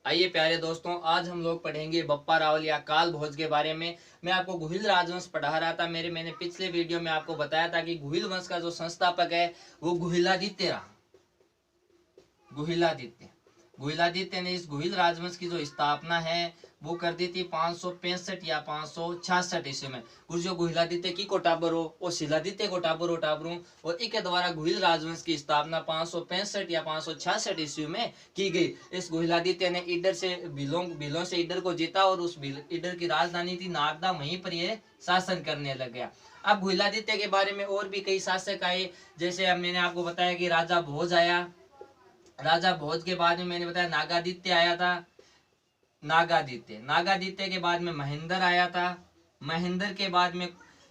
आइए प्यारे दोस्तों, आज हम लोग पढ़ेंगे बप्पा रावल या काल भोज के बारे में। मैं आपको गुहिल राजवंश पढ़ा रहा था। मैंने पिछले वीडियो में आपको बताया था कि गुहिल वंश का जो संस्थापक है वो गुहिलादित्य रहा। गुहिलादित्य गुहिलादित्य ने इस गुहिल राजवंश की जो स्थापना है वो कर दी थी 565 या 566 ईस्वी में। और जो गुहिलादित्य की को टाबर हो वो शिलादित्य को टाबर टाबरू और इनके द्वारा गुहिल राजवंश की स्थापना 565 या 566 ईस्वी में की गई। इस गुहिलादित्य ने ईडर से बिलों से ईडर को जीता और उस ईडर की राजधानी थी नागदा, वहीं पर ये शासन करने लग गया। अब गुहिलादित्य के बारे में और भी कई शासक आए, जैसे अब मैंने आपको बताया कि राजा भोज आया। राजा भोज के बाद में मैंने बताया नागादित्य आया था। नागादित्य के बाद में महेंद्र आया था। महेंद्र के बाद में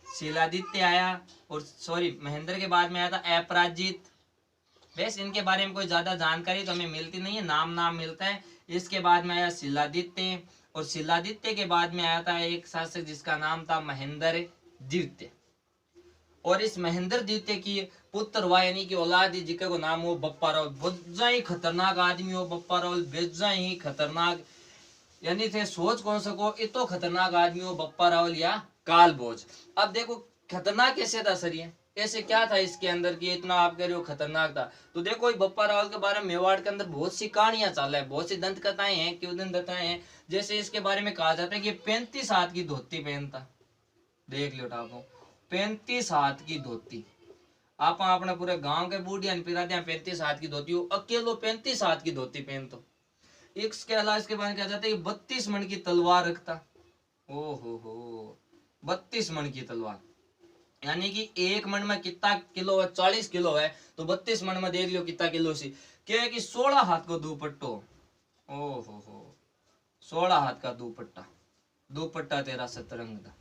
शिलादित्य आया, और सॉरी महेंद्र के बाद में आया था अपराजित। बस इनके बारे में कोई ज्यादा जानकारी तो हमें मिलती नहीं है, नाम नाम मिलता है। इसके बाद में आया शिलादित्य, और शिलादित्य के बाद में आया था एक शासक जिसका नाम था महेंद्र द्वितीय। और इस महेंद्र द्वितीय की पुत्र हुआ यानी कि औलाद जिसका को नाम हो बप्पा रावल। बेजा ही खतरनाक आदमी हो बप्पा रावल, बेजा ही खतरनाक, यानी थे सोच कौन सको इतो खतरनाक आदमी हो बप्पा रावल या काल भोज। अब देखो खतरनाक कैसे था सर, ये ऐसे क्या था इसके अंदर कि इतना आप कह रहे हो खतरनाक था। तो देखो बप्पा रावल के बारे में मेवाड़ के अंदर बहुत सी कहानियां चाल है, बहुत सी दंत कथाएं हैं, क्यों दंत कथाएं हैं। जैसे इसके बारे में कहा जाता है कि 35 हाथ की धोती पहनता। देख लो ठाकुर, 35 हाथ की धोती। आप अपने पूरे गांव के बूढ़िया पिरा 35 हाथ की धोती हो, अकेलो 35 हाथ की धोती पहनतो। इसके अलावा इसके बारे में कहा जाता है कि 32 मन की तलवार रखता। ओ हो 32 मन की तलवार, यानी कि एक मन में कितना किलो है, 40 किलो है, तो 32 मन में देख लो कितना किलो सी। क्या है कि 16 हाथ को दुपट्टो। ओ हो 16 हाथ का दुपट्टा। दुपट्टा तेरा सतरंग था।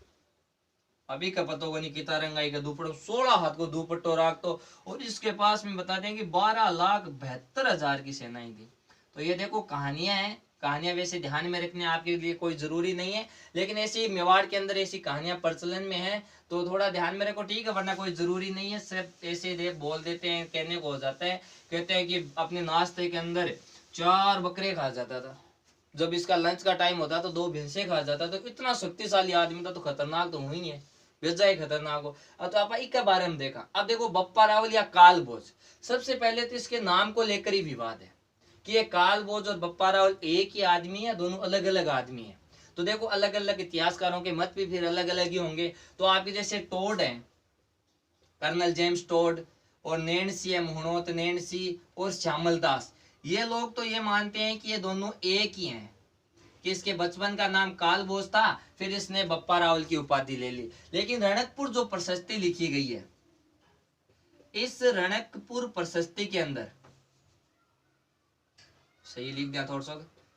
अभी का पता होगा नहीं कितना रंगाई का दुपट्टो, 16 हाथ को दुपट्टो राख तो। और इसके पास में बता दें कि 12,72,000 की सेनाएं थी। तो ये देखो कहानियां हैं, कहानियां वैसे ध्यान में रखने आपके लिए कोई जरूरी नहीं है, लेकिन ऐसी मेवाड़ के अंदर ऐसी कहानियां प्रचलन में है तो थोड़ा ध्यान में रखो, ठीक है, वरना कोई जरूरी नहीं है। सिर्फ ऐसे दे बोल देते हैं, कहने को हो जाता है। कहते हैं कि अपने नाश्ते के अंदर 4 बकरे खा जाता था, जब इसका लंच का टाइम होता तो 2 भैंसे खा जाता। तो इतना शक्तिशाली आदमी था, तो खतरनाक तो हुई है, बेजा खतरनाक हो। तो आप इसके बारे में देखा। अब देखो बप्पा रावल या काल भोज, सबसे पहले तो इसके नाम को लेकर ही विवाद है कि ये काल भोज और बप्पा रावल एक ही आदमी है, दोनों अलग अलग आदमी है। तो देखो अलग अलग इतिहासकारों के मत भी फिर अलग अलग ही होंगे। तो आपके जैसे टोड है, कर्नल जेम्स टोड, और नैन्सी है, मुहणोत नैन्सी, और श्यामल दास, ये लोग तो ये मानते हैं कि ये दोनों एक ही हैं, कि इसके बचपन का नाम काल भोज था, फिर इसने बप्पा रावल की उपाधि ले ली। लेकिन रणकपुर जो प्रशस्ति लिखी गई है, इस रणकपुर प्रशस्ति के अंदर, सही लिख दिया थोड़ा सा,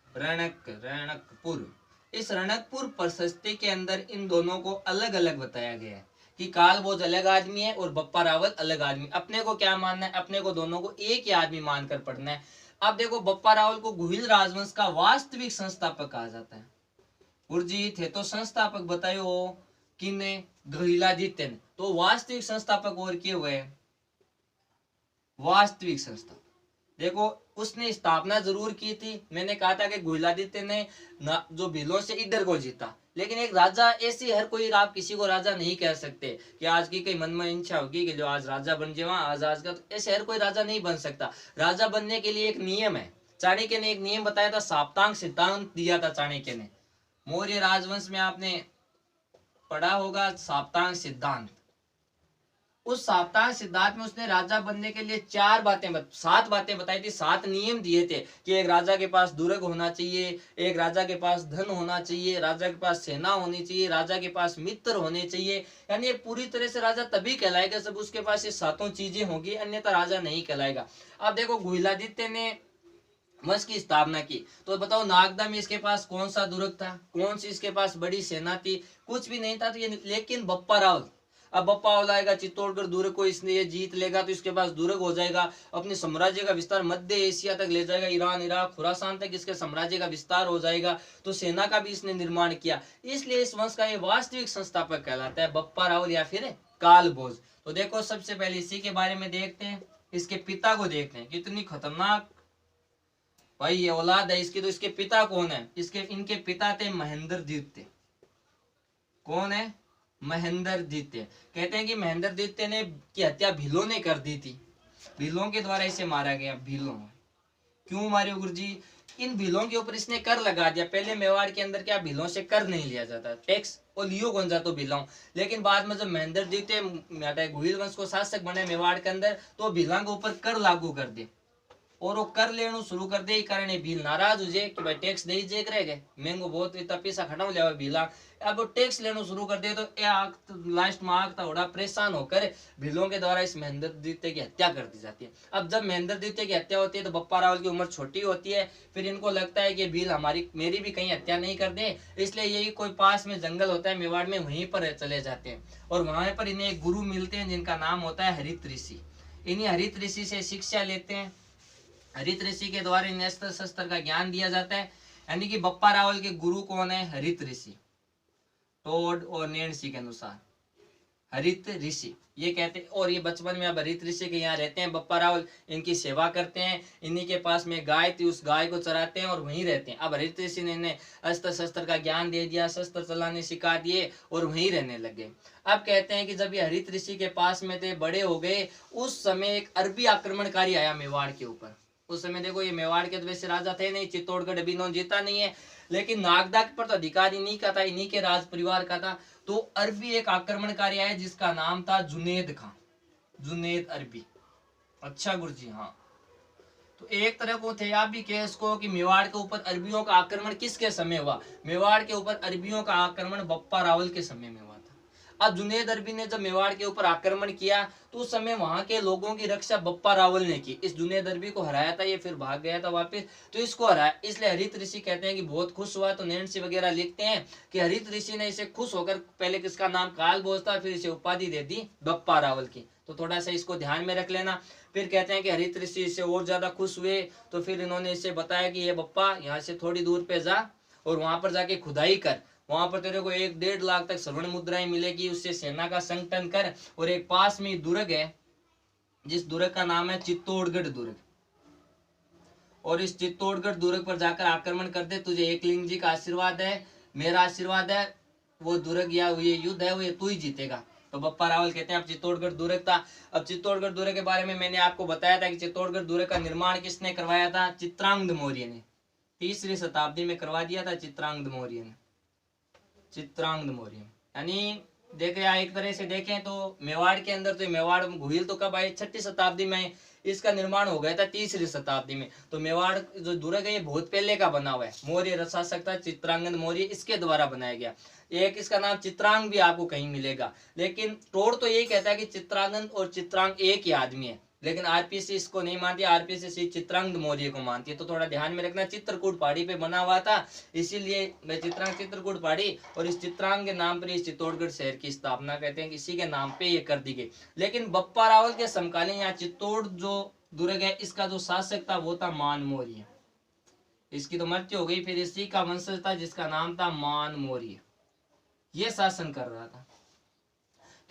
रणकपुर, इस रणकपुर प्रशस्ति के अंदर इन दोनों को अलग अलग बताया गया है कि काल भोज अलग आदमी है और बप्पा रावल अलग आदमी। अपने को क्या मानना है, अपने को दोनों को एक ही आदमी मानकर पढ़ना है। अब देखो बप्पा रावल को गुहिल राजवंश का वास्तविक संस्थापक कहा जाता है। गुरुजी थे तो संस्थापक बतायो किने, गहिलादित्य ने। तो वास्तविक संस्थापक और किए हुए, वास्तविक संस्थापक देखो उसने स्थापना जरूर की थी। मैंने कहा था कि गुहिलादित्य ने जो भीलों से इधर को जीता, लेकिन एक राजा ऐसी हर कोई, आप किसी को राजा नहीं कह सकते कि आज की कई मन में इच्छा होगी कि जो आज राजा बन जाए आज का, तो ऐसे हर कोई राजा नहीं बन सकता। राजा बनने के लिए एक नियम है। चाणक्य ने एक नियम बताया था, साप्तांग सिद्धांत दिया था चाणक्य ने। मौर्य राजवंश में आपने पढ़ा होगा साप्तांग सिद्धांत। उस साप्ताहिक सिद्धांत में उसने राजा बनने के लिए 7 बातें बताई थी, 7 नियम दिए थे कि एक राजा के पास दुर्ग होना चाहिए, एक राजा के पास धन होना चाहिए, राजा के पास सेना होनी चाहिए, राजा के पास मित्र होने चाहिए। यानी पूरी तरह से राजा तभी कहलाएगा जब उसके पास ये 7 चीजें होगी, अन्यथा राजा नहीं कहलाएगा। अब देखो गुहिलादित्य ने वंश की स्थापना की, तो बताओ नागदा में इसके पास कौन सा दुर्ग था, कौन सी इसके पास बड़ी सेना थी, कुछ भी नहीं था। तो ये लेकिन बप्पा रावल, अब बप्पा रावल आएगा चित्तौड़गढ़ दुर्ग को इसने ये जीत लेगा, तो इसके पास दुर्ग हो जाएगा, अपने साम्राज्य का विस्तार मध्य एशिया तक ले जाएगा, ईरान इराक खुरासान तक इसके साम्राज्य का विस्तार हो जाएगा। तो सेना का भी इसने निर्माण किया, इसलिए इस वंश का ये वास्तविक संस्थापक कहलाता है बप्पा रावल या फिर काल भोज। तो देखो सबसे पहले इसी के बारे में देखते हैं, इसके पिता को देखते हैं, कितनी खतरनाक भाई ये औलाद है इसकी, तो इसके पिता कौन है? इनके पिता थे महेंद्र द्वितीय। कौन है? महेंद्र द्वितीय। कहते हैं कि महेंद्र द्वितीय ने की हत्या भीलों ने कर दी थी, भीलों के द्वारा इसे मारा गया। भीलों क्यों मारे गुरुजी? इन भीलों के ऊपर इसने कर लगा दिया। पहले मेवाड़ के अंदर क्या भीलों से कर नहीं लिया जाता, टैक्स और लियो कौन सा तो भीलों। लेकिन बाद में जब महेंद्र द्वितीय गुहिल वंश को शासक बने मेवाड़ के अंदर, तो भीलों के ऊपर कर लागू कर दे और वो कर लेना शुरू कर दे। कारण ये भील नाराज हो जाए कि भाई टैक्स दे जे करेगा, महंगो बहुत इतना पैसा खटाऊ लिया भीला। अब वो टैक्स लेना शुरू कर दे तो लास्ट में आग थोड़ा परेशान होकर भीलों के द्वारा इस महेंद्र द्वितीय की हत्या कर दी जाती है। अब जब महेंद्र द्वितीय की हत्या होती है तो बप्पा रावल की उम्र छोटी होती है। फिर इनको लगता है कि भील मेरी भी कहीं हत्या नहीं कर दे, इसलिए यही कोई पास में जंगल होता है मेवाड़ में, वहीं पर चले जाते हैं। और वहां पर इन्हें एक गुरु मिलते हैं जिनका नाम होता है हरित ऋषि। इन्हीं हरित ऋषि से शिक्षा लेते हैं। हरित ऋषि के द्वारा इन्हें अस्त्र शस्त्र का ज्ञान दिया जाता है। यानी कि बप्पा रावल के गुरु कौन है? हरित ऋषि। टोड और नैन्सी के अनुसार हरित ऋषि ये कहते हैं। और ये बचपन में अब हरित ऋषि के यहाँ रहते हैं बप्पा रावल, इनकी सेवा करते हैं। इन्हीं के पास में गाय थी, उस गाय को चराते हैं और वहीं रहते हैं। अब हरित ऋषि ने इन्हें अस्त्र शस्त्र का ज्ञान दे दिया, शस्त्र चलाने सिखा दिए और वहीं रहने लगे। अब कहते हैं कि जब ये हरित ऋषि के पास में थे, बड़े हो गए, उस समय एक अरबी आक्रमणकारी आया मेवाड़ के ऊपर। उस समय देखो ये मेवाड़ के तो वैसे राजा थे नहीं, चित्तौड़गढ़ अभी इन्होंने जीता नहीं है, लेकिन नागदा पर तो अधिकार इन्हीं का था, इन्हीं के राज परिवार का था। तो अरबी एक आक्रमणकारी आया जिसका नाम था जुनेद खान, जुनेद अरबी। अच्छा गुरुजी, हाँ। तो एक तरह को थे आप भी कह इसको कि मेवाड़ के ऊपर अरबियों का आक्रमण किसके समय हुआ? मेवाड़ के ऊपर अरबियों का आक्रमण बप्पा रावल के समय में हुआ था। अब जुनेद अरबी ने जब मेवाड़ के ऊपर आक्रमण किया तो उस समय वहां के लोगों की रक्षा बप्पा रावल ने की। इस जुनेद अरबी को हराया था, ये फिर भाग गया था वापस, तो इसको हराया। इसलिए हरित ऋषि कहते हैं कि बहुत खुश हुआ। तो नैन्सी वगैरह लिखते हैं कि हरित ऋषि ने इसे खुश होकर पहले किसका नाम काल बोझता, फिर इसे उपाधि दे दी बप्पा रावल की। तो थोड़ा सा इसको ध्यान में रख लेना। फिर कहते हैं कि हरित ऋषि इससे और ज्यादा खुश हुए, तो फिर इन्होंने इसे बताया कि ये बप्पा यहाँ से थोड़ी दूर पे जा और वहां पर जाके खुदाई कर, वहां पर तेरे को 1-1.5 लाख तक स्वर्ण मुद्राएं मिलेगी, उससे सेना का संगठन कर। और एक पास में दुर्ग है, जिस दुर्ग का नाम है चित्तौड़गढ़ दुर्ग, और इस चित्तौड़गढ़ दुर्ग पर जाकर आक्रमण कर दे। तुझे एकलिंग जी का आशीर्वाद है, मेरा आशीर्वाद है, वो दुर्ग या ये युद्ध है वो ये तू ही जीतेगा। तो बप्पा रावल कहते हैं अब चित्तौड़गढ़ दुर्ग था। अब चित्तौड़गढ़ दुर्ग के बारे में मैंने आपको बताया था कि चित्तौड़गढ़ दुर्ग का निर्माण किसने करवाया था? चित्रांगद मौर्य ने। 3री शताब्दी में करवा दिया था चित्रांगद मौर्य ने, चित्रांगद मौर्य। यानी देखे एक तरह से देखें तो मेवाड़ के अंदर, तो मेवाड़ गुहिल तो कब आए? 6ठी शताब्दी में। इसका निर्माण हो गया था 3री शताब्दी में। तो मेवाड़ जो दुर्ग है ये बहुत पहले का बना हुआ है। मौर्य शासक था चित्रांगद मौर्य, इसके द्वारा बनाया गया। एक इसका नाम चित्रांग भी आपको कहीं मिलेगा, लेकिन टोड़ तो यही कहता है कि चित्रांगद और चित्रांग एक ही आदमी है, लेकिन आरपीसी इसको नहीं मानती, आरपीसी चित्रांगद मौर्य को मानती है। तो थोड़ा ध्यान में रखना, चित्रकूट पहाड़ी पे बना हुआ था, इसीलिए मैं चित्रकूट पहाड़ी, और इस चित्रांग के नाम पर इस चित्तौड़गढ़ शहर की स्थापना कहते हैं, इसी के नाम पे ये कर दी गई। लेकिन बप्पा रावल के समकालीन यहाँ चित्तौड़ जो दुर्ग है, इसका जो शासक था वो था मान मौर्य। इसकी तो मृत्यु हो गई, फिर इसी का वंशज था जिसका नाम था मान मौर्य, ये शासन कर रहा था।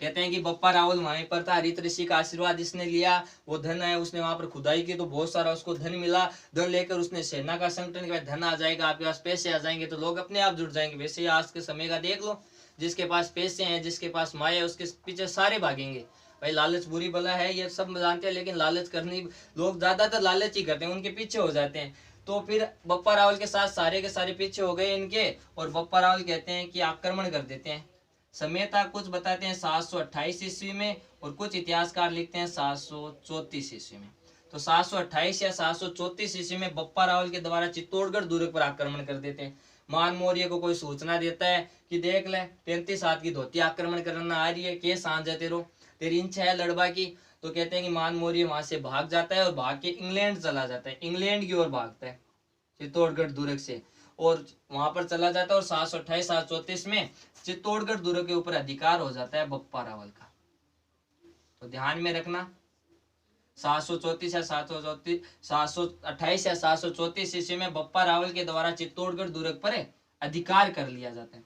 कहते हैं कि बप्पा रावल वहीं पर था, हरित ऋषि का आशीर्वाद इसने लिया, वो धन है, उसने वहां पर खुदाई की तो बहुत सारा उसको धन मिला। धन लेकर उसने सेना का संगठन किया, धन आ जाएगा आपके पास, पैसे आ जाएंगे तो लोग अपने आप जुड़ जाएंगे। वैसे ही आज के समय का देख लो, जिसके पास पैसे हैं, जिसके पास माया है, उसके पीछे सारे भागेंगे। भाई लालच बुरी बला है, ये सब जानते हैं, लेकिन लालच करनी, लोग ज्यादातर लालच ही करते हैं, उनके पीछे हो जाते हैं। तो फिर बप्पा रावल के साथ सारे के सारे पीछे हो गए इनके, और बप्पा रावल कहते हैं कि आक्रमण कर देते हैं। समय था कुछ बताते हैं 728 ईस्वी में, और कुछ इतिहासकार लिखते हैं 734 ईस्वी में। तो 728 या 734 ईस्वी में बप्पा रावल के द्वारा चित्तौड़गढ़ दुर्ग पर आक्रमण कर देते हैं। मान मौर्य को कोई सूचना देता है कि देख ले 35 हाथ की धोती आक्रमण करना आ रही है, के सांझ है तेरी इच्छा है लड़वा की। तो कहते हैं कि मान मौर्य वहां से भाग जाता है और भाग के इंग्लैंड चला जाता है, इंग्लैंड की ओर भागता है चित्तौड़गढ़ दुर्ग से, और वहां पर चला जाता है। और 728 734 में चित्तौड़गढ़ दुर्ग के ऊपर अधिकार हो जाता है बप्पा रावल का। तो ध्यान में रखना, 734 या 728 या 734 ईस्वी में बप्पा रावल के द्वारा चित्तौड़गढ़ दुर्ग पर अधिकार कर लिया जाता है।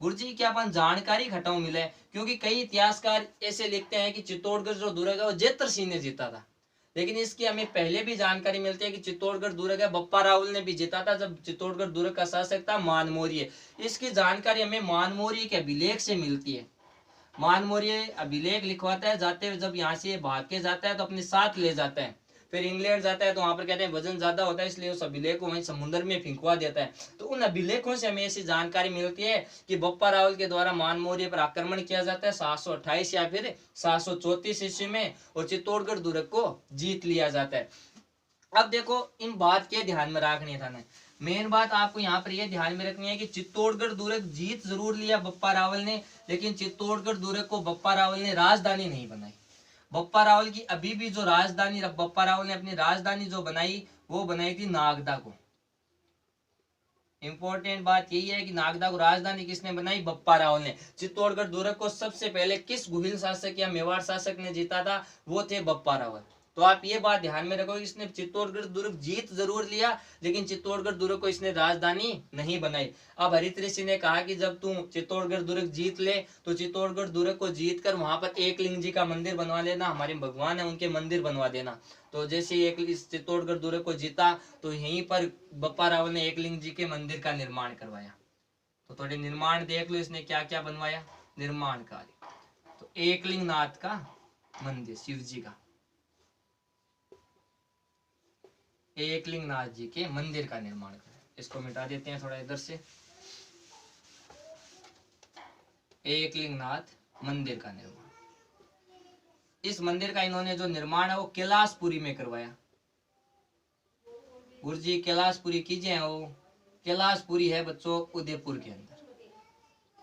गुरुजी क्या अपन जानकारी घटाओ मिले, क्योंकि कई इतिहासकार ऐसे लिखते हैं कि चित्तौड़गढ़ जो दुर्ग है वो जेतर सिंह ने जीता था, लेकिन इसकी हमें पहले भी जानकारी मिलती है कि चित्तौड़गढ़ दुर्ग है बप्पा रावल ने भी जीता था जब चित्तौड़गढ़ दुर्ग का शासक था मानमौर्य। इसकी जानकारी हमें मानमौर्य के अभिलेख से मिलती है। मानमौर्य अभिलेख लिखवाता है, जाते हुए जब यहाँ से भाग के जाता है तो अपने साथ ले जाता है, फिर इंग्लैंड जाता है तो वहां पर कहते हैं वजन ज्यादा होता है इसलिए उस अभिलेख को वहीं समुद्र में फेंकवा देता है। तो उन अभिलेखों से हमें ऐसी जानकारी मिलती है कि बप्पा रावल के द्वारा मानमौर्य पर आक्रमण किया जाता है 728 या फिर 734 ईस्वी में, और चित्तौड़गढ़ दुर्ग को जीत लिया जाता है। अब देखो इन बात के ध्यान में रखनी था, मेन बात आपको यहाँ पर यह ध्यान में रखनी है कि चित्तौड़गढ़ दुर्ग जीत जरूर लिया बप्पा रावल ने, लेकिन चित्तौड़गढ़ दुर्ग को बप्पा रावल ने राजधानी नहीं बनाई। बप्पा रावल की अभी भी जो राजधानी, बप्पा रावल ने अपनी राजधानी जो बनाई वो बनाई थी नागदा को। इंपॉर्टेंट बात यही है कि नागदा को राजधानी किसने बनाई? बप्पा रावल ने। चित्तौड़गढ़ दुर्ग को सबसे पहले किस गुहिल शासक या मेवाड़ शासक ने जीता था? वो थे बप्पा रावल। तो आप ये बात ध्यान में रखो, इसने चित्तौड़गढ़ दुर्ग जीत जरूर लिया लेकिन चित्तौड़गढ़ दुर्ग को इसने राजधानी नहीं बनाई। अब हरित ऋषि ने कहा कि जब तू चित्तौड़गढ़ दुर्ग जीत ले तो चित्तौड़गढ़ दुर्ग को जीत कर वहां पर एकलिंग जी का मंदिर बनवा लेना, हमारे भगवान है उनके मंदिर बनवा देना। तो जैसे एक इस चित्तौड़गढ़ दुर्ग को जीता तो यहीं पर बप्पा रावल ने एकलिंग जी के मंदिर का निर्माण करवाया। तो थोड़े निर्माण देख लो इसने क्या क्या बनवाया, निर्माण कार्य। तो एकलिंग नाथ का मंदिर, शिव जी का, एकलिंग नाथ जी के मंदिर का निर्माण करें। इसको मिटा देते हैं थोड़ा इधर से। एकलिंग नाथ मंदिर का निर्माण, इस मंदिर का इन्होंने जो निर्माण है वो कैलाशपुरी में करवाया। गुरुजी कैलाशपुरी कीजिए, वो कैलाशपुरी है बच्चों उदयपुर के अंदर।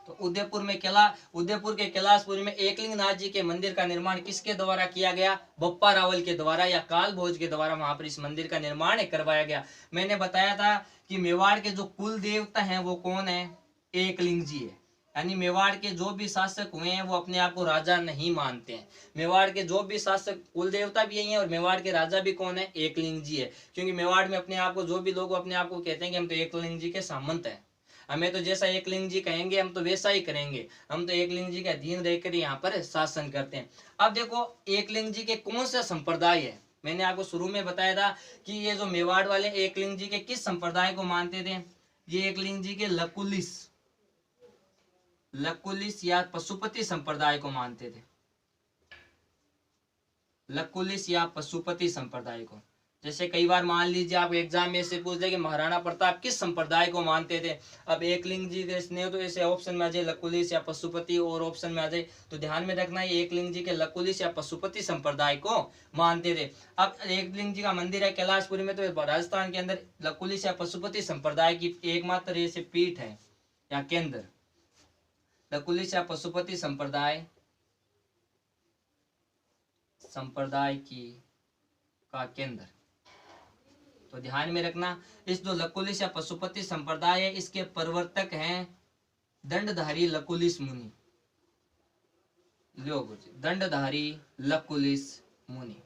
तो उदयपुर के कैलाशपुरी में एकलिंग नाथ जी के मंदिर का निर्माण किसके द्वारा किया गया? बप्पा रावल के द्वारा या काल भोज के द्वारा वहां पर इस मंदिर का निर्माण करवाया गया। मैंने बताया था कि मेवाड़ के जो कुल देवता हैं वो कौन है? एकलिंग जी है। यानी मेवाड़ के जो भी शासक हुए हैं वो अपने आप को राजा नहीं मानते हैं। मेवाड़ के जो भी शासक कुल देवता भी यही है और मेवाड़ के राजा भी कौन है? एकलिंग जी है। क्योंकि मेवाड़ में अपने आप को जो भी लोग अपने आप को कहते हैं कि हम तो एकलिंग जी के सामंत हैं, हमें तो जैसा एकलिंग जी कहेंगे हम तो वैसा ही करेंगे, हम तो एकलिंग जी के अधीन रहकर यहाँ पर शासन करते हैं। अब देखो एकलिंग जी के कौन सा संप्रदाय है? मैंने आपको शुरू में बताया था कि ये जो मेवाड़ वाले एकलिंग जी के किस संप्रदाय को मानते थे? ये एकलिंग जी के लकुलिस या पशुपति संप्रदाय को मानते थे। लकुलिस या पशुपति संप्रदाय को। जैसे कई बार मान लीजिए आप एग्जाम में से पूछ दे कि महाराणा प्रताप किस संप्रदाय को मानते थे। अब एकलिंग जी के स्नेह तो ऐसे ऑप्शन में आ जाए लकुलिस या पशुपति, और ऑप्शन में आ जाए तो ध्यान में रखना है एकलिंग जी के लकुलिस या पशुपति संप्रदाय को मानते थे। अब एकलिंग जी का मंदिर है कैलाशपुरी में, तो राजस्थान के अंदर लकुलिस या पशुपति संप्रदाय की एकमात्र ऐसे पीठ है या केंद्र, लकुलिस या पशुपति संप्रदाय की का केंद्र। तो ध्यान में रखना, इस जो लकुलिस या पशुपति संप्रदाय है इसके प्रवर्तक हैं दंडधारी लकुलिस मुनि। दंडधारी लकुलिस मुनि।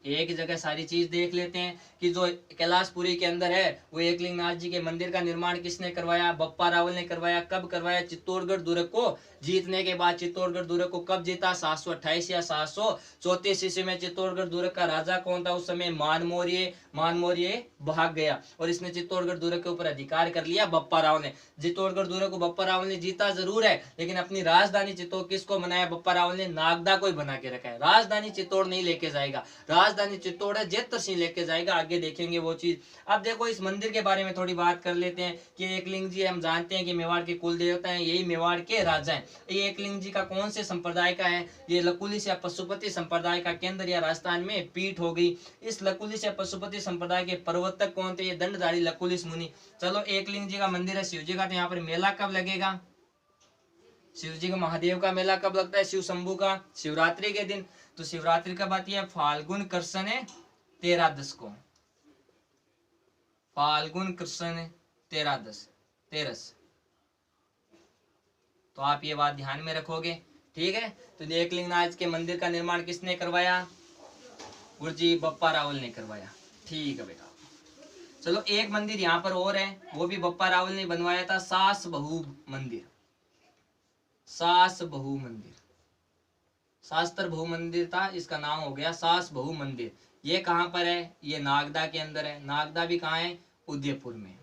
एक जगह सारी चीज देख लेते हैं कि जो कैलाशपुरी के अंदर है वो एकलिंग नाथ जी के मंदिर का निर्माण किसने करवाया? बप्पा रावल ने करवाया। कब करवाया? चित्तौड़गढ़ दुर्ग को जीतने के बाद। चित्तौड़गढ़ दुर्ग को कब जीता? 728 या 734 ईस्वी में। चित्तौड़गढ़ दुर्ग का राजा कौन था उस समय? मानमौर्य भाग गया और इसने चित्तौड़गढ़ दुर्ग के ऊपर अधिकार कर लिया बप्पा रावल ने। चित्तौड़गढ़ दुर्ग को बप्पा रावल ने जीता जरूर है लेकिन अपनी राजधानी चित्तौड़ किसको बनाया? बप्पा रावल ने नागदा को ही बना के रखा है। राजधानी चित्तौड़ नहीं लेके जाएगा, राजधानी चित्तौड़ है, जेतर सिंह लेके जाएगा, आगे देखेंगे वो चीज। अब देखो इस मंदिर के बारे में थोड़ी बात कर लेते हैं कि एकलिंग जी हम जानते हैं कि मेवाड़ के कुल देवता हैं, यही मेवाड़ के राजा हैं। ये एकलिंग जी का कौन से संप्रदाय का है? ये लकुलिस या पशुपति संप्रदाय का केंद्र या राजस्थान में पीठ हो गई। इस लकुलिस या पशुपति संप्रदाय के प्रवर्तक कौन थे? ये दंडधारी लकुलिस मुनि। चलो एकलिंग जी का मंदिर है शिव जी का, तो यहाँ पर मेला कब लगेगा? शिव जी का महादेव का मेला कब लगता है? शिव शंभू का शिवरात्रि के दिन। तो शिवरात्रि कब आती है? फाल्गुन कृष्ण 13 को। फाल्गुन कृष्ण 13 तो आप ये बात ध्यान में रखोगे, ठीक है। तो एकलिंग नाथ के मंदिर का निर्माण किसने करवाया? गुरुजी बप्पा रावल ने करवाया, ठीक है बेटा। चलो एक मंदिर यहाँ पर और है, वो भी बप्पा रावल ने बनवाया था, सास बहू मंदिर। शास्त्र बहु मंदिर था, इसका नाम हो गया सास बहु मंदिर। ये कहाँ पर है? ये नागदा के अंदर है। नागदा भी कहाँ है? उदयपुर में।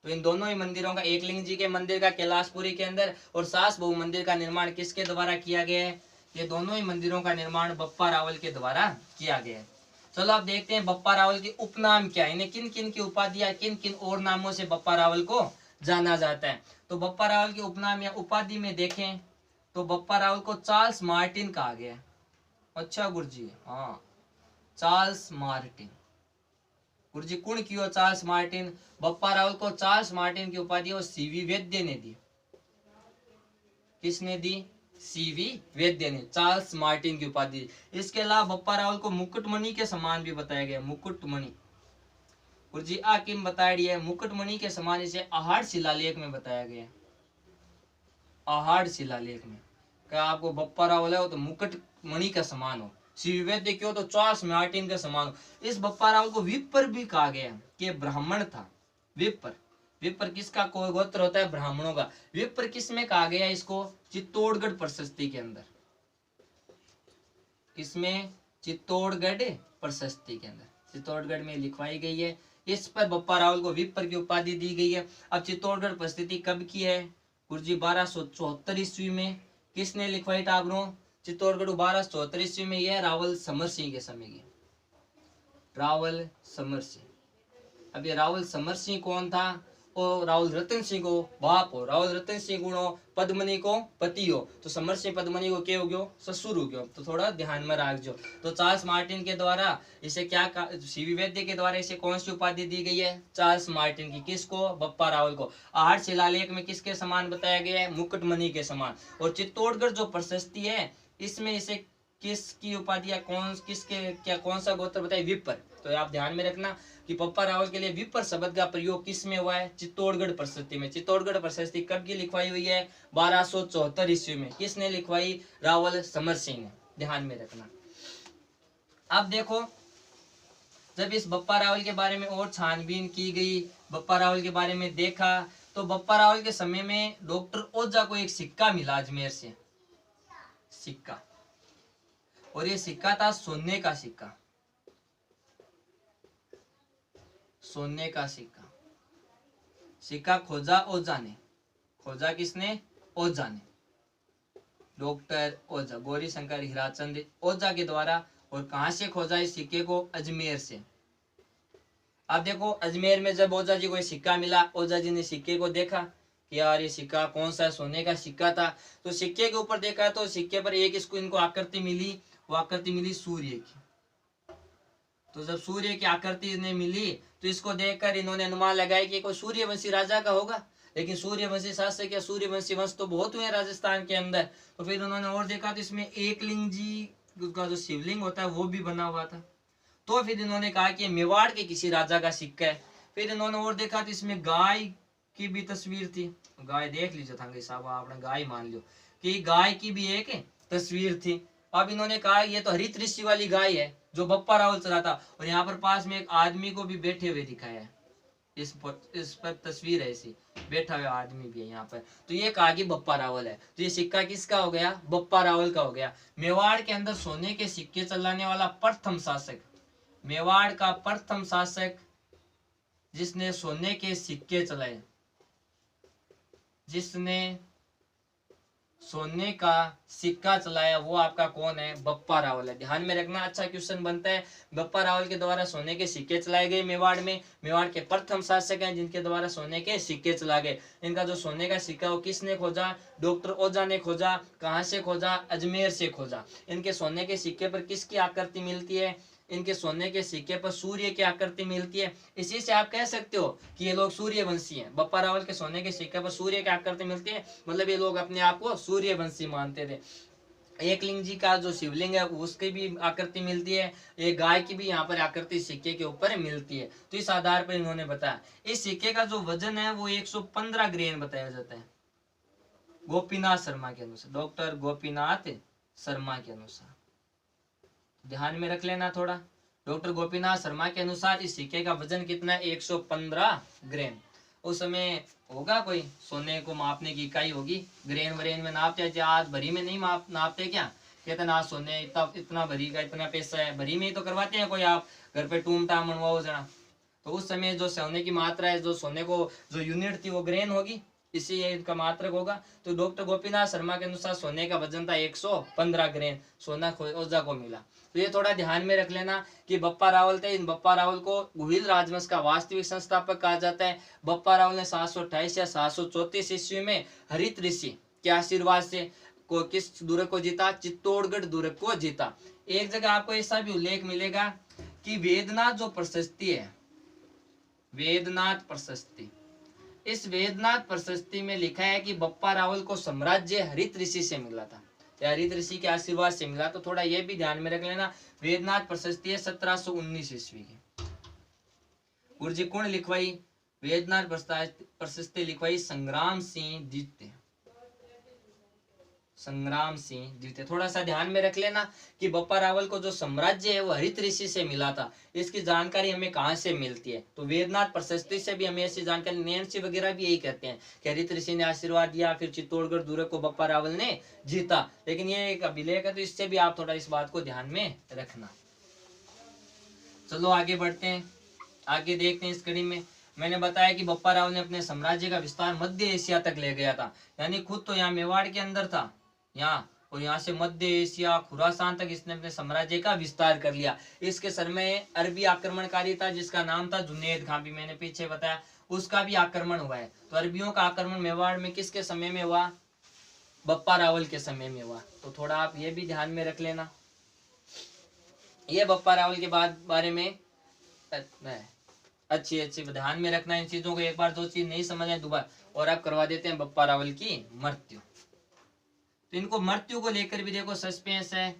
तो इन दोनों ही मंदिरों का, एकलिंग जी के मंदिर का कैलाशपुरी के अंदर और सास बहु मंदिर का निर्माण किसके द्वारा किया गया है? ये दोनों ही मंदिरों का निर्माण बप्पा रावल के द्वारा किया गया है। चलो आप देखते हैं बप्पा रावल के उपनाम क्या है, इन्हें किन किन की उपाधियां, किन किन और नामों से बप्पा रावल को जाना जाता है। तो बप्पा रावल के उपनाम या उपाधि में देखें तो बप्पा रावल को चार्ल्स मार्टिन कहा गया है। अच्छा गुरुजी, हाँ चार्ल्स मार्टिन। गुरुजी कौन कियो चार्ल्स मार्टिन? बप्पा रावल को चार्ल्स मार्टिन की उपाधि और सीवी वैद्य ने दी। किसने दी? सीवी वैद्य ने चार्ल्स मार्टिन की उपाधि। इसके अलावा बप्पा रावल को मुकुटमणि के समान भी बताया गया। मुकुटमणि गुरुजी आ किम बताई है? मुकुटमणि के समान इसे आहार शिलालेख में बताया गया। आहार शिलालेख में क्या आपको बप्पा रावल है वो तो मुकुटमणि का समान हो, सीवी वैद्य क्यों तो चार्ल्स मार्टिन का समान हो। इस बप्पा रावल को विप्र भी कहा गया कि ब्राह्मण था। विप्र, विप्र किसका कोई गोत्र होता है? ब्राह्मणों का। विप्र किस में कहा गया इसको? चित्तौड़गढ़ प्रशस्ति के अंदर। किसमें? चित्तौड़गढ़ प्रशस्ति के अंदर, चित्तौड़गढ़ में लिखवाई गई है। इस पर बप्पा रावल को विप्र की उपाधि दी गई है। अब चित्तौड़गढ़ प्रशस्ति कब की है? गुरुजी 1274 ईस्वी में। किसने लिखवाई टाबरों? चित्तौड़गढ़ 1274 ईस्वी में। यह रावल समर सिंह के समय की। रावल समर सिंह। अब ये रावल समर सिंह कौन था? और रावल रतन सिंह को बाप हो, रावल रतन सिंह गुण हो, पद्मनी को पति हो, तो समर सिंह पद्मनी को क्या हो गयो? ससुर हो गयो। तो थोड़ा ध्यान में रखो। तो चार्ल्स मार्टिन के द्वारा इसे क्या, सीवी वैद्य के द्वारा इसे कौन सी उपाधि दी गई है? चार्ल्स मार्टिन की। किसको? बप्पा रावल को। आहार शिलालेख में किसके समान बताया गया है? मुकुटमणि के समान। और चित्तौड़गढ़ जो प्रशस्ति है इसमें इसे किसकी उपाधि या कौन किसके क्या कौन सा गोत्र बताए? विप्र। तो आप ध्यान में रखना कि बप्पा रावल के लिए विप्र शब्द का प्रयोग किस में हुआ है? चित्तौड़गढ़ प्रशस्ति में। चित्तौड़गढ़ प्रशस्ति कब की लिखवाई हुई है? 1274 ईस्वी में। किसने लिखवाई? रावल समर सिंह ने। ध्यान में रखना। अब देखो जब इस बप्पा रावल के बारे में और छानबीन की गई, बप्पा रावल के बारे में देखा, तो बप्पा रावल के समय में डॉक्टर ओझा को एक सिक्का मिला अजमेर से। सिक्का, और ये सिक्का था सोने का सिक्का। सोने का सिक्का। सिक्का खोजा ओझा ने। खोजा किसने? ओझा ने। डॉक्टर ओझा, गौरी शंकर हीराचंद ओझा के द्वारा। और कहां से खोजा इस सिक्के को? अजमेर से। अब देखो अजमेर में जब ओझा जी को सिक्का मिला, ओझा जी ने सिक्के को देखा कि यार ये सिक्का कौन सा? सोने का सिक्का था। तो सिक्के के ऊपर देखा तो सिक्के पर एक इसको इनको आकृति मिली, वो आकृति मिली सूर्य की। तो जब सूर्य की आकृति इन्हें मिली तो इसको देखकर इन्होंने अनुमान लगाया कि कोई सूर्यवंशी राजा का होगा। लेकिन सूर्यवंशी शासक या सूर्यवंशी वंश तो बहुत हुए राजस्थान के अंदर। तो फिर उन्होंने और देखा तो इसमें एकलिंग जी का जो शिवलिंग होता है वो भी बना हुआ था। तो फिर इन्होंने कहा कि मेवाड़ के किसी राजा का सिक्का है। फिर इन्होंने और देखा तो इसमें गाय की भी तस्वीर थी। गाय देख लीजिए था साहब, आपने गाय मान लो कि गाय की भी एक तस्वीर थी। अब इन्होंने कहा ये तो हरित ऋषि वाली गाय है जो बप्पा रावल चला था। और यहाँ पर पास में एक आदमी को भी बैठे हुए दिखाया है। इस पर तस्वीर है, ऐसी बैठा हुआ आदमी भी है यहाँ पर। तो ये कहा कि बप्पा रावल है। तो ये सिक्का किसका हो गया? बप्पा रावल का हो गया। मेवाड़ के अंदर सोने के सिक्के चलाने वाला प्रथम शासक, मेवाड़ का प्रथम शासक जिसने सोने के सिक्के चलाए, जिसने सोने का सिक्का चलाया वो आपका कौन है? बप्पा रावल है। ध्यान में रखना, अच्छा क्वेश्चन बनता है। बप्पा रावल के द्वारा सोने के सिक्के चलाए गए मेवाड़ में। मेवाड़ के प्रथम शासक हैं जिनके द्वारा सोने के सिक्के चला गए। इनका जो सोने का सिक्का वो किसने खोजा? डॉक्टर ओझा ने खोजा। कहाँ से खोजा? अजमेर से खोजा। इनके सोने के सिक्के पर किसकी आकृति मिलती है? इनके सोने के सिक्के पर सूर्य की आकृति मिलती है। इसी से आप कह सकते हो कि ये लोग सूर्यवंशी हैं। बप्पा रावल के सोने के सिक्के पर सूर्य की आकृति मिलती है, मतलब ये लोग अपने आप को सूर्यवंशी मानते थे। एकलिंग जी का जो शिवलिंग है उसकी भी आकृति मिलती है। एक गाय की भी यहाँ पर आकृति सिक्के के ऊपर मिलती है। तो इस आधार पर इन्होंने बताया। इस सिक्के का जो वजन है वो 115 ग्रेन बताया जाता है गोपीनाथ शर्मा के अनुसार, डॉक्टर गोपीनाथ शर्मा के अनुसार। ध्यान में रख लेना थोड़ा। डॉक्टर गोपीनाथ शर्मा के अनुसार इस सिक्के का वजन कितना है? 115 ग्राम। उस समय होगा कोई सोने को मापने की इकाई होगी, ग्रेन व्रेन में नापते हैं, आज भरी में नहीं नापते क्या? कहते ना सोने इतना इतना भरी का इतना पैसा है, भरी में ही तो करवाते हैं कोई, आप घर पे टूम टाम मनवाओ जरा। तो उस समय जो सोने की मात्रा है, जो सोने को जो यूनिट थी वो ग्रेन होगी, इसी ये इनका मात्रक होगा। तो डॉक्टर गोपीनाथ शर्मा के अनुसार सोने का वजन था 115 ग्रेन, सोना ओझा को मिला। तो ये थोड़ा ध्यान में रख लेना कि बप्पा रावल थे, इन बप्पा रावल को गुहिल राजवंश का वास्तविक संस्थापक कहा जाता है। बप्पा रावल ने 728 या 734 ईस्वी में हरित ऋषि के आशीर्वाद से को किस दुर्ग को जीता, चित्तौड़गढ़ दुर्ग को जीता। एक जगह आपको ऐसा भी उल्लेख मिलेगा कि वेदनाथ जो प्रशस्ति है, वेदनाथ प्रशस्ति, इस वेदनाथ प्रशस्ति में लिखा है कि बप्पा रावल को साम्राज्य हरित ऋषि से मिला था, या हरित ऋषि के आशीर्वाद से मिला। तो थोड़ा ये भी ध्यान में रख लेना, वेदनाथ प्रशस्ति है 1719 ईस्वी की। गुरुजी कौन लिखवाई? वेदनाथ प्रशस्ति लिखवाई संग्राम सिंह द्वितीय, संग्राम सिंह द्वितीय। थोड़ा सा ध्यान में रख लेना कि बप्पा रावल को जो साम्राज्य है वो हरित ऋषि से मिला था। इसकी जानकारी हमें कहाँ से मिलती है? तो वेदनाथ प्रशस्ति से भी हमें ऐसी जानकारी, नैन्सी वगैरह भी यही कहते हैं कि हरित ऋषि ने आशीर्वाद दिया, फिर चित्तौड़गढ़ दुर्ग को बप्पा रावल ने जीता। लेकिन ये एक अभिलेख है, तो इससे भी आप थोड़ा इस बात को ध्यान में रखना। चलो आगे बढ़ते हैं, आगे देखते हैं। इस कड़ी में मैंने बताया कि बप्पा रावल ने अपने साम्राज्य का विस्तार मध्य एशिया तक ले गया था, यानी खुद तो यहाँ मेवाड़ के अंदर था यहाँ, और यहाँ से मध्य एशिया खुरासान तक इसने अपने साम्राज्य का विस्तार कर लिया। इसके सर में अरबी आक्रमणकारी था जिसका नाम था जुनैद खान, भी मैंने पीछे बताया, उसका भी आक्रमण हुआ है। तो अरबियों का आक्रमण मेवाड़ में किसके समय में हुआ? बप्पा रावल के समय में हुआ। तो थोड़ा आप ये भी ध्यान में रख लेना। ये बप्पा रावल के बारे में अच्छी ध्यान में रखना इन चीजों को। एक बार जो चीज नहीं समझ आए दोबारा, और आप करवा देते हैं बप्पा रावल की मृत्यु। तो इनको मृत्यु को लेकर भी देखो सस्पेंस है।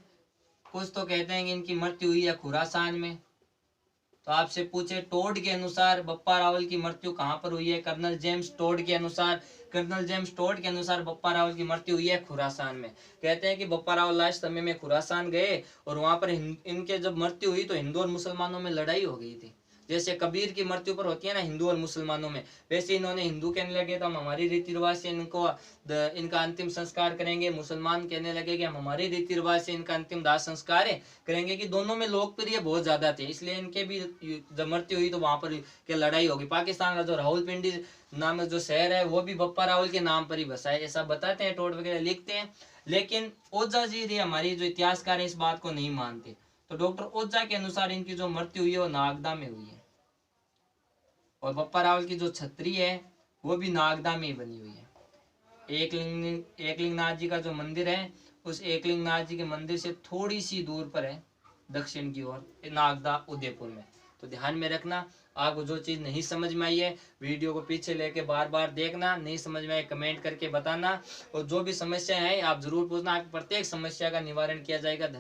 कुछ तो कहते हैं कि इनकी मृत्यु हुई है खुरासान में। तो आपसे पूछे टोड के अनुसार बप्पा रावल की मृत्यु कहाँ पर हुई है? कर्नल जेम्स टोड के अनुसार, कर्नल जेम्स टोड के अनुसार बप्पा रावल की मृत्यु हुई है खुरासान में। कहते हैं कि बप्पा रावल लास्ट समय में खुरासान गए और वहां पर इनके जब मृत्यु हुई तो हिंदू और मुसलमानों में लड़ाई हो गई थी। जैसे कबीर की मृत्यु पर होती है ना हिंदू और मुसलमानों में, वैसे इन्होंने हिंदू कहने लगे तो हम हमारी रीति रिवाज से इनको इनका अंतिम संस्कार करेंगे, मुसलमान कहने लगे कि हम हमारे रीति रिवाज से इनका अंतिम दाह संस्कार करेंगे। कि दोनों में लोकप्रिय बहुत ज्यादा थे, इसलिए इनके भी जब मृत्यु हुई तो वहां पर के लड़ाई होगी। पाकिस्तान का जो रावलपिंडी नामक जो शहर है वो भी बप्पा रावल के नाम पर ही बसा है, ऐसा बताते हैं, टोट वगैरह लिखते हैं। लेकिन ओझा जी हमारी जो इतिहासकार है इस बात को नहीं मानते। तो डॉक्टर ओझा के अनुसार इनकी जो मृत्यु हुई है वो नागदा में हुई है, और बप्पा रावल की जो छतरी है वो भी नागदा में बनी हुई है। एकलिंगनाथ जी का जो मंदिर है उस एकलिंगनाथ जी के मंदिर से थोड़ी सी दूर पर है दक्षिण की ओर, नागदा उदयपुर में। तो ध्यान में रखना। आपको जो चीज नहीं समझ में आई है वीडियो को पीछे लेके बार बार देखना, नहीं समझ में आए कमेंट करके बताना, और जो भी समस्या है आप जरूर पूछना। आपकी प्रत्येक समस्या का निवारण किया जाएगा।